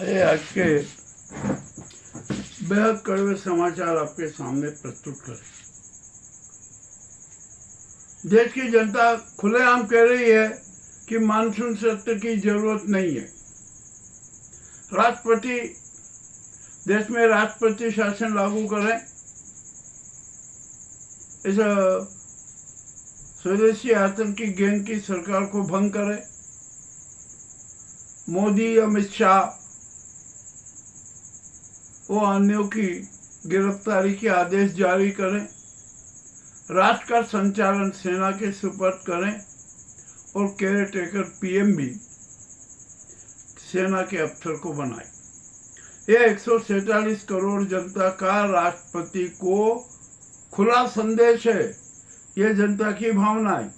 ये आज के बेहद कड़वे समाचार आपके सामने प्रस्तुत करें। देश की जनता खुलेआम कह रही है कि मानसून सत्र की जरूरत नहीं है। राष्ट्रपति देश में राष्ट्रपति शासन लागू करें, इस स्वदेशी आतंकी गैंग की सरकार को भंग करें। मोदी, अमित शाह वो अन्यों की गिरफ्तारी के आदेश जारी करें, राष्ट्र का संचालन सेना के सुपर्द करें और केयर टेकर पीएम भी सेना के अफसर को बनाए। यह 147 करोड़ जनता का राष्ट्रपति को खुला संदेश है। यह जनता की भावना है।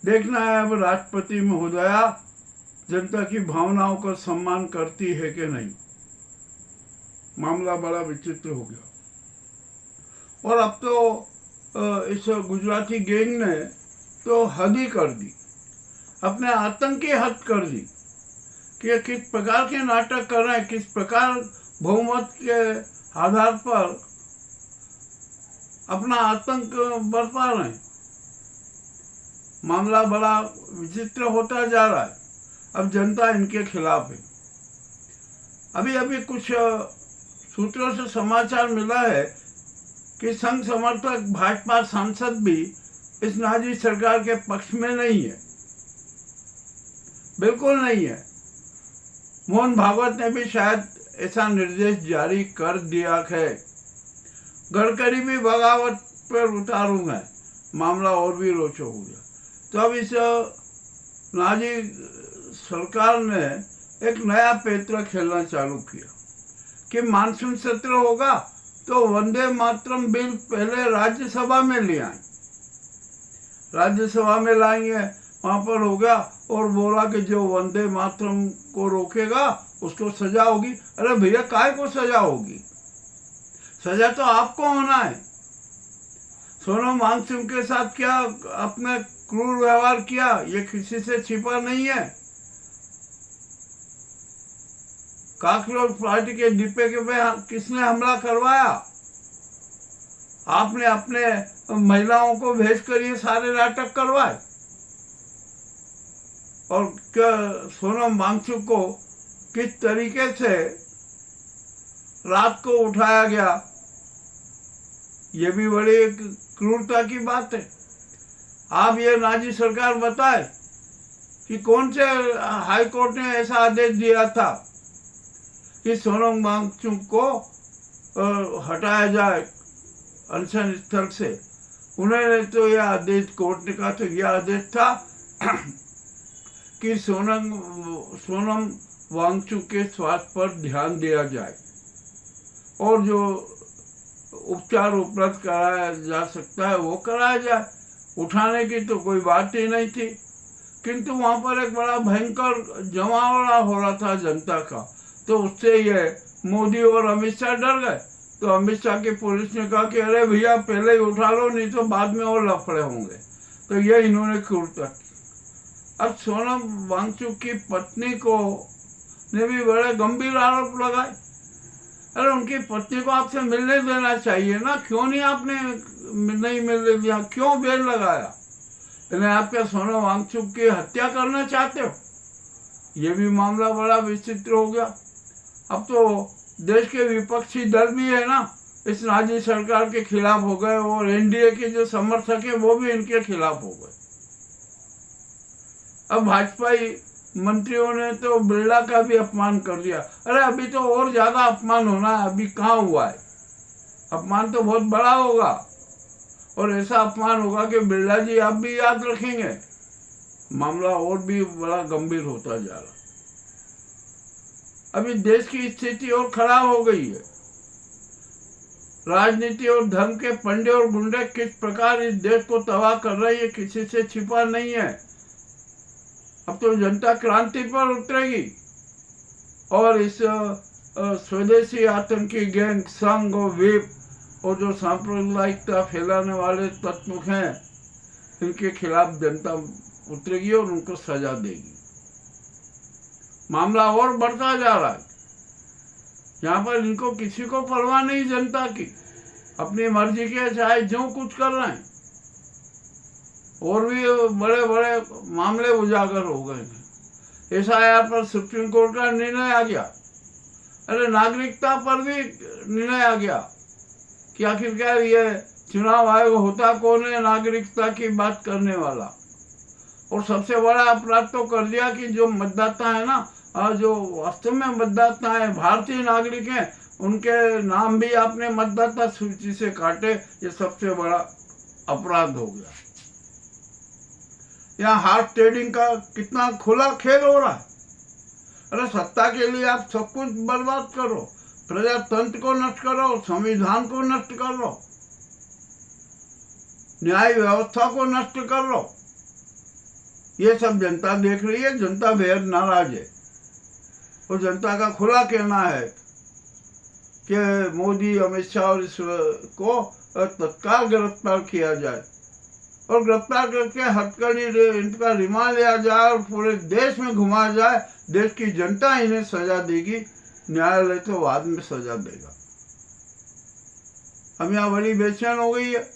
देखना है अब राष्ट्रपति महोदया जनता की भावनाओं का सम्मान करती है कि नहीं। मामला बड़ा विचित्र हो गया और अब तो इस गुजराती गैंग ने तो हद ही कर दी, अपने आतंकी हद कर दी कि किस प्रकार के नाटक कर रहे हैं, किस प्रकार बहुमत के आधार पर अपना आतंक बरपा रहे हैं। मामला बड़ा विचित्र होता जा रहा है। अब जनता इनके खिलाफ है। अभी अभी कुछ सूत्रों से समाचार मिला है कि संघ समर्थक भाजपा सांसद भी इस नाजी सरकार के पक्ष में नहीं है, बिल्कुल नहीं है। मोहन भागवत ने भी शायद ऐसा निर्देश जारी कर दिया है। गडकरी भी बगावत पर उतारूंगा। मामला और भी रोचक हो गया। तो अब इस नाजी सरकार ने एक नया पैंतरा खेलना चालू किया कि मानसून सत्र होगा तो वंदे मातरम बिल पहले राज्यसभा में ले आए, राज्यसभा में लाएंगे, वहां पर हो गया और बोला कि जो वंदे मातरम को रोकेगा उसको सजा होगी। अरे भैया, काय को सजा होगी? सजा तो आपको होना है। सोनम वांगचुक के साथ क्या आपने क्रूर व्यवहार किया, ये किसी से छिपा नहीं है। काकरोच पार्टी के डिब्बे के पे किसने हमला करवाया? आपने अपने महिलाओं को भेजकर ये सारे नाटक करवाए। और क्या सोनम वांगचुक को किस तरीके से रात को उठाया गया, ये भी बड़ी एक क्रूरता की बात है। आप ये नाजी सरकार बताए कि कौन से हाई कोर्ट ने ऐसा आदेश दिया था कि सोनम वांगचुक को हटाया जाए अनशन स्थल से। उन्होंने तो यह आदेश, कोर्ट ने कहा तो यह आदेश था कि सोनम वांगचुक के स्वास्थ्य पर ध्यान दिया जाए और जो उपचार उपलब्ध कराया जा सकता है वो कराया जाए। उठाने की तो कोई बात ही नहीं थी। किंतु वहां पर एक बड़ा भयंकर जमावड़ा हो रहा था जनता का, तो उससे ये मोदी और अमित शाह डर गए। तो अमित शाह की पुलिस ने कहा कि अरे भैया पहले ही उठा लो, नहीं तो बाद में और लफड़े होंगे। तो ये इन्होंने क्रूरता की। अब सोनम वांगचुक की पत्नी को ने भी बड़े गंभीर आरोप लगाए। अरे उनकी पत्नी को आपसे मिलने देना चाहिए ना, क्यों नहीं आपने नहीं मिलने दिया, क्यों बेल लगाया? यानी आप क्या सोनम वांगचुक की हत्या करना चाहते हो? ये भी मामला बड़ा विचित्र हो गया। अब तो देश के विपक्षी दल भी है ना, इस नाजी सरकार के खिलाफ हो गए और एनडीए के जो समर्थक है वो भी इनके खिलाफ हो गए। अब भाजपाई मंत्रियों ने तो बिरला का भी अपमान कर दिया। अरे अभी तो और ज्यादा अपमान होना है, अभी कहाँ हुआ है? अपमान तो बहुत बड़ा होगा और ऐसा अपमान होगा कि बिरला जी आप भी याद रखेंगे। मामला और भी बड़ा गंभीर होता जा रहा। अभी देश की स्थिति और खराब हो गई है। राजनीति और धर्म के पंडे और गुंडे किस प्रकार इस देश को तबाह कर रहे हैं, किसी से छिपा नहीं है। अब तो जनता क्रांति पर उतरेगी और इस स्वदेशी आतंकी गैंग, संघ और विप और जो सांप्रदायिकता फैलाने वाले तत्व हैं, इनके खिलाफ जनता उतरेगी और उनको सजा देगी। मामला और बढ़ता जा रहा है। यहाँ पर इनको किसी को परवाह नहीं जनता की, अपनी मर्जी के चाहे जो कुछ कर रहे हैं। और भी बड़े बड़े मामले उजागर हो गए हैं। एसआईआर पर सुप्रीम कोर्ट का निर्णय आ गया। अरे नागरिकता पर भी निर्णय आ गया कि आखिरकार ये चुनाव आयोग होता कौन है नागरिकता की बात करने वाला। और सबसे बड़ा अपराध तो कर दिया कि जो मतदाता है ना, जो वास्तव में मतदाता है, भारतीय नागरिक हैं, उनके नाम भी आपने मतदाता सूची से काटे। ये सबसे बड़ा अपराध हो गया। यहाँ हार्ट ट्रेडिंग का कितना खुला खेल हो रहा है। अरे सत्ता के लिए आप सब कुछ बर्बाद करो, प्रजातंत्र को नष्ट करो, संविधान को नष्ट कर लो, न्याय व्यवस्था को नष्ट कर लो। ये सब जनता देख रही है। जनता बेहद नाराज है। और जनता का खुला कहना है कि मोदी, अमित शाह और इसको तत्काल गिरफ्तार किया जाए और गिरफ्तार करके हथकड़ी इनका रिमांड लिया जाए और पूरे देश में घुमाया जाए। देश की जनता इन्हें सजा देगी, न्यायालय तो बाद में सजा देगा। अब यहाँ बड़ी बेचैन हो गई है,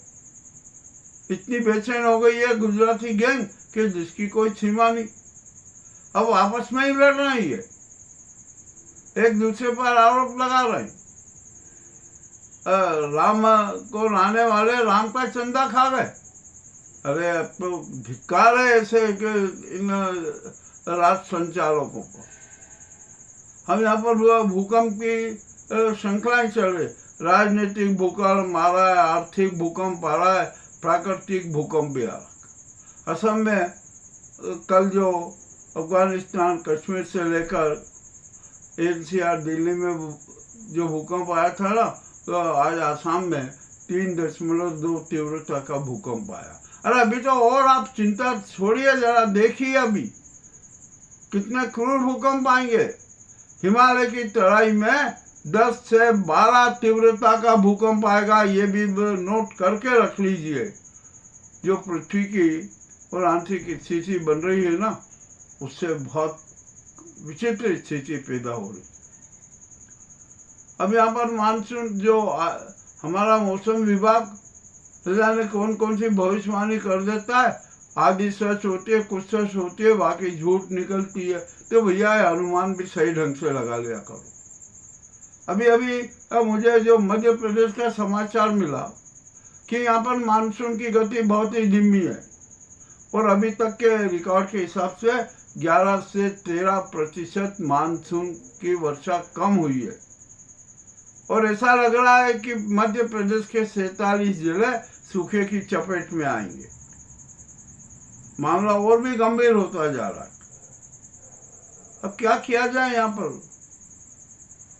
इतनी बेचैन हो गई है गुजराती गैंग कि जिसकी कोई सीमा नहीं। अब आपस में ही लड़ रही है, एक दूसरे पर आरोप लगा रहे हैं। राम को लाने वाले राम का चंदा खा गए। अरे अब तो धिक्कार है ऐसे कि इन राष्ट्र संचालकों को। हम यहाँ पर भूकंप की श्रृंखलाएं चल रही। राजनीतिक भूकंप आ रहा है, आर्थिक भूकंप आ रहा है, प्राकृतिक भूकंप भी आ रहा है। असम में कल जो अफगानिस्तान, कश्मीर से लेकर एनसीआर, दिल्ली में जो भूकंप आया था ना, तो आज आसाम में 3.2 तीव्रता का भूकंप आया। अरे अभी तो और आप चिंता छोड़िए, जरा देखिए अभी कितने क्रूर भूकंप आएंगे। हिमालय की तराई में 10 से 12 तीव्रता का भूकंप आएगा। ये भी नोट करके रख लीजिए। जो पृथ्वी की और आंतरिक स्थिति बन रही है ना, उससे बहुत विचित्र स्थिति पैदा हो रही। अब यहाँ पर मानसून जो हमारा मौसम विभाग जाने कौन कौन सी भविष्यवाणी कर देता है, आधी सच होती है, कुछ सच होती है, बाकी झूठ निकलती है। तो भैया अनुमान भी सही ढंग से लगा लिया करो। अभी अभी मुझे जो मध्य प्रदेश का समाचार मिला कि यहाँ पर मानसून की गति बहुत ही धीमी है और अभी तक के रिकॉर्ड के हिसाब से 11 से 13% मानसून की वर्षा कम हुई है। और ऐसा लग रहा है कि मध्य प्रदेश के 47 जिले सूखे की चपेट में आएंगे। मामला और भी गंभीर होता जा रहा है। अब क्या किया जाए? यहाँ पर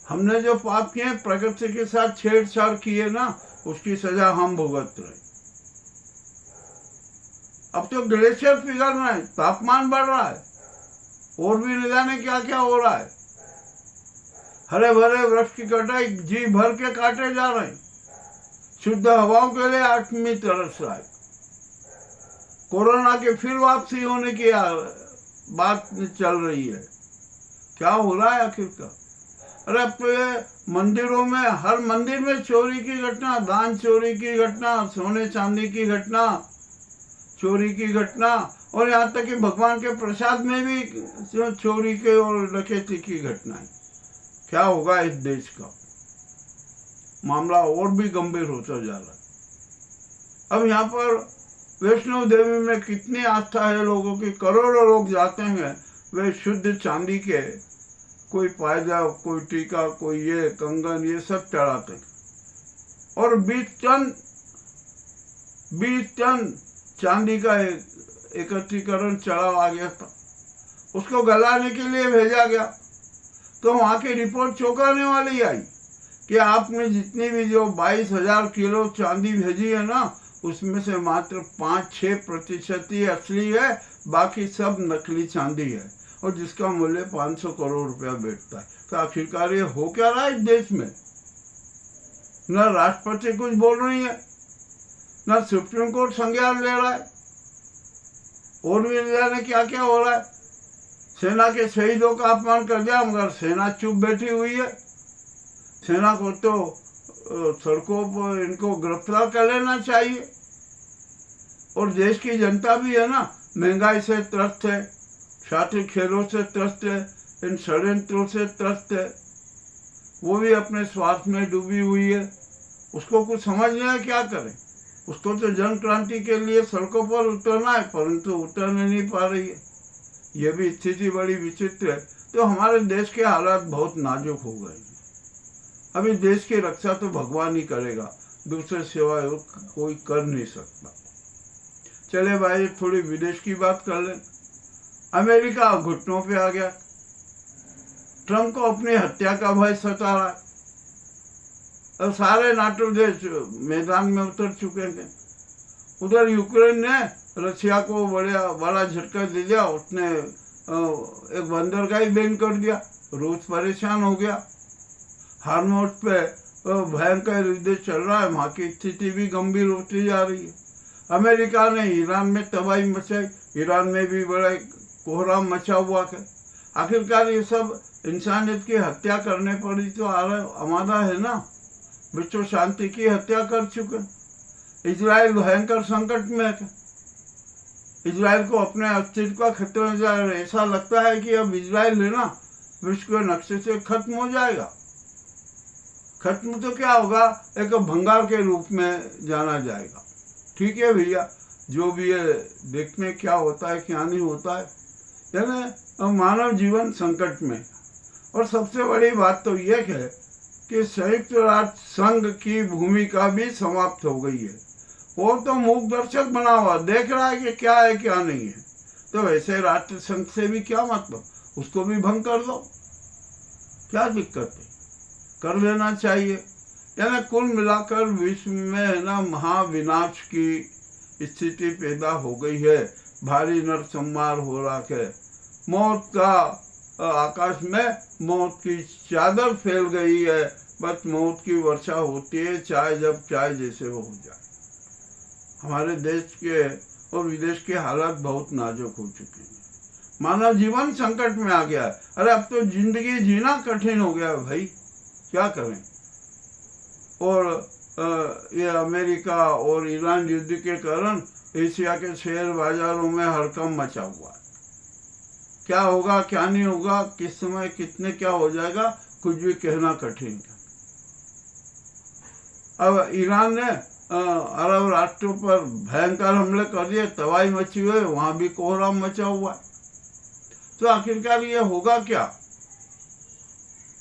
हमने जो पाप किए, प्रकृति के साथ छेड़छाड़ किए ना, उसकी सजा हम भुगत रहे। अब तो ग्लेशियर पिघल रहे हैं, तापमान बढ़ रहा है, और भी न जाने क्या क्या हो रहा है। हरे भरे वृक्ष की कटाई जी भर के काटे जा रहे हैं। शुद्ध हवाओं के लिए आदमी तरस रहा है। कोरोना की फिर वापसी होने की बात चल रही है। क्या हो रहा है आखिरकार? अरे अब तो ये मंदिरों में, हर मंदिर में चोरी की घटना, दान चोरी की घटना, सोने चांदी की घटना, चोरी की घटना, और यहाँ तक कि भगवान के प्रसाद में भी चोरी के और डकैती की घटनाएं। क्या होगा इस देश का? मामला और भी गंभीर होता जा रहा है। अब यहाँ पर वैष्णो देवी में कितनी आस्था है लोगों की, करोड़ों लोग जाते हैं। वे शुद्ध चांदी के कोई पायजाब, कोई टीका, कोई ये कंगन, ये सब चढ़ाते हैं। और 20 टन चांदी का एकत्रीकरण चढ़ाव आ गया था, उसको गलाने के लिए भेजा गया। तो वहाँ की रिपोर्ट चौंकाने वाली आई कि आपने जितनी भी जो 22,000 किलो चांदी भेजी है ना, उसमें से मात्र 5-6% ही असली है, बाकी सब नकली चांदी है, और जिसका मूल्य 500 करोड़ रुपया बैठता है। तो आखिरकार ये हो क्या रहा है इस देश में? न राष्ट्रपति कुछ बोल रही है, न सुप्रीम कोर्ट संज्ञान ले रहा है, और भी जाने क्या क्या हो रहा है। सेना के शहीदों का अपमान कर दिया, मगर सेना चुप बैठी हुई है। सेना को तो सड़कों पर इनको गिरफ्तार कर लेना चाहिए। और देश की जनता भी है ना, महंगाई से त्रस्त है, छात्र खेलों से त्रस्त है, इन षड्यंत्रों से त्रस्त है, वो भी अपने स्वार्थ में डूबी हुई है। उसको कुछ समझ नहीं है, क्या करें। उसको तो जन क्रांति के लिए सड़कों पर उतरना है, परंतु उतरने नहीं पा रही है। ये भी स्थिति बड़ी विचित्र है। तो हमारे देश के हालात बहुत नाजुक हो गए हैं। अभी देश की रक्षा तो भगवान ही करेगा, दूसरे सिवाय कोई कर नहीं सकता। चले भाई, थोड़ी विदेश की बात कर लें। अमेरिका घुटनों पे आ गया। ट्रंप को अपनी हत्या का भय सता रहा है। अब सारे नाटो देश मैदान में उतर चुके थे। उधर यूक्रेन ने रशिया को बड़ा झटका दे दिया। उसने एक बंदरगाह बैन कर दिया। रूस परेशान हो गया। हार्मोज पे भयंकर युद्ध चल रहा है। वहाँ की स्थिति भी गंभीर होती जा रही है। अमेरिका ने ईरान में तबाही मचाई। ईरान में भी बड़ा कोहराम मचा हुआ है। आखिरकार ये सब इंसानियत की हत्या करने पड़ी तो आमादा है ना। विश्व शांति की हत्या कर चुके। इजराइल भयंकर संकट में है। इजराइल को अपने अस्तित्व का खतरा जा रहा है। ऐसा लगता है कि अब इजराइल है ना, विश्व के नक्शे से खत्म हो जाएगा। खत्म तो क्या होगा, एक भंगार के रूप में जाना जाएगा। ठीक है भैया, जो भी है देखने क्या होता है क्या नहीं होता है। यानी मानव जीवन संकट में। और सबसे बड़ी बात तो यह है कि संयुक्त राष्ट्र संघ की भूमिका भी समाप्त हो गई है। वो तो मूक दर्शक बना हुआ, देख रहा है कि क्या है क्या नहीं है। तो वैसे राष्ट्र संघ से भी क्या मतलब, उसको भी भंग कर दो, क्या दिक्कत है, कर लेना चाहिए। यानी कुल मिलाकर विश्व में है ना महाविनाश की स्थिति पैदा हो गई है। भारी नरसंहार हो रहा है। मौत का आकाश में मौत की चादर फैल गई है। बस मौत की वर्षा होती है, चाहे जब चाहे जैसे वो हो जाए। हमारे देश के और विदेश के हालात बहुत नाजुक हो चुके हैं। मानव जीवन संकट में आ गया है। अरे अब तो जिंदगी जीना कठिन हो गया है भाई, क्या करें। और ये अमेरिका और ईरान युद्ध के कारण एशिया के शेयर बाजारों में हड़कंप मचा हुआ है। क्या होगा क्या नहीं होगा, किस समय कितने क्या हो जाएगा, कुछ भी कहना कठिन है। अब ईरान ने अरब राष्ट्रों पर भयंकर हमले कर दिए, तबाही मची हुई है, वहां भी कोहराम मचा हुआ है। तो आखिरकार ये होगा क्या,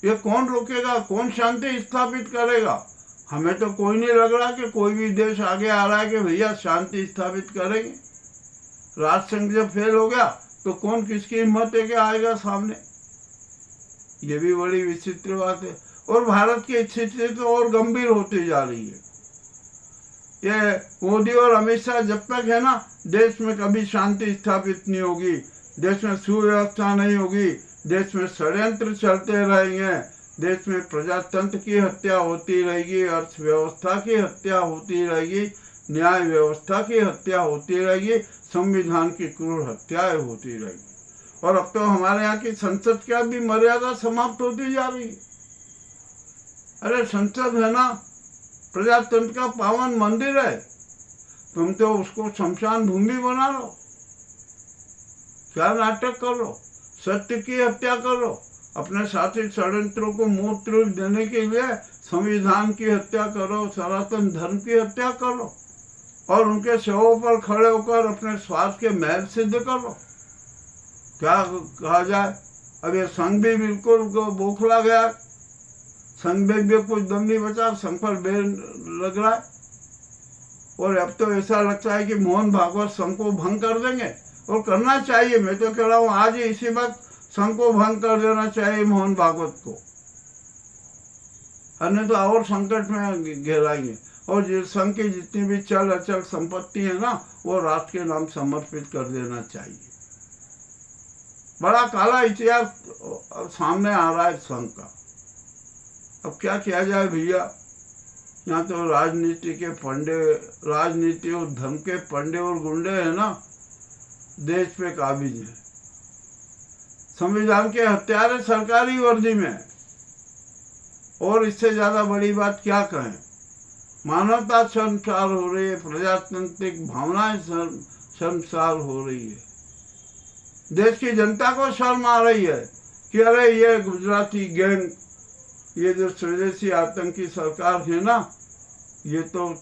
ये कौन रोकेगा, कौन शांति स्थापित करेगा। हमें तो कोई नहीं लग रहा कि कोई भी देश आगे आ रहा है कि भैया शांति स्थापित करेंगे। राष्ट्र संघ जब फेल हो गया तो कौन किसकी हिम्मत है कि आएगा सामने। ये भी बड़ी विचित्र बात है। और भारत की स्थिति तो और गंभीर होती जा रही है। ये मोदी और अमित शाह जब तक है ना, देश में कभी शांति स्थापित नहीं होगी, देश में सुव्यवस्था नहीं होगी, देश में षड्यंत्र चलते रहेंगे, देश में प्रजातंत्र की हत्या होती रहेगी, अर्थव्यवस्था की हत्या होती रहेगी, न्याय व्यवस्था की हत्या होती रहेगी, संविधान की क्रूर हत्याएं होती रहेगी। और अब तो हमारे यहाँ की संसद की भी मर्यादा समाप्त होती जा रही है। अरे संसद है ना, प्रजातंत्र का पावन मंदिर है, तुम तो उसको शमशान भूमि बना लो। क्या नाटक कर लो, सत्य की हत्या कर लो, अपने साथी षड्यंत्रों को मूर्त रूप देने के लिए संविधान की हत्या करो, सनातन धर्म की हत्या करो और उनके शवों पर खड़े होकर अपने स्वार्थ के महल सिद्ध करो। क्या कहा जाए, अब ये संघ भी बिल्कुल बौखला गया। संघ में भी कुछ दम नहीं बचा, संघ पर बैन लग रहा है। और अब तो ऐसा लगता है कि मोहन भागवत संघ को भंग कर देंगे, और करना चाहिए। मैं तो कह रहा हूँ आज ही इसी वक्त संघ को भंग कर देना चाहिए मोहन भागवत को, अन्य तो और संकट में घेराएंगे। और संघ की जितनी भी चल अचल संपत्ति है ना, वो राष्ट्र के नाम समर्पित कर देना चाहिए। बड़ा काला इतिहास सामने आ रहा है संघ का। अब क्या किया जाए भैया, यहाँ तो राजनीति के पंडे, राजनीति और धर्म के पंडे और गुंडे है ना, देश पे काबिज है। संविधान के हत्यारे सरकारी वर्दी में, और इससे ज्यादा बड़ी बात क्या कहें। मानवता शर्मसार हो रही है, प्रजातांत्रिक भावनाएं शर्मसार हो रही है, देश की जनता को शर्म आ रही है कि अरे ये गुजराती गैंग, ये जो स्वदेशी आतंकी सरकार है ना, ये तो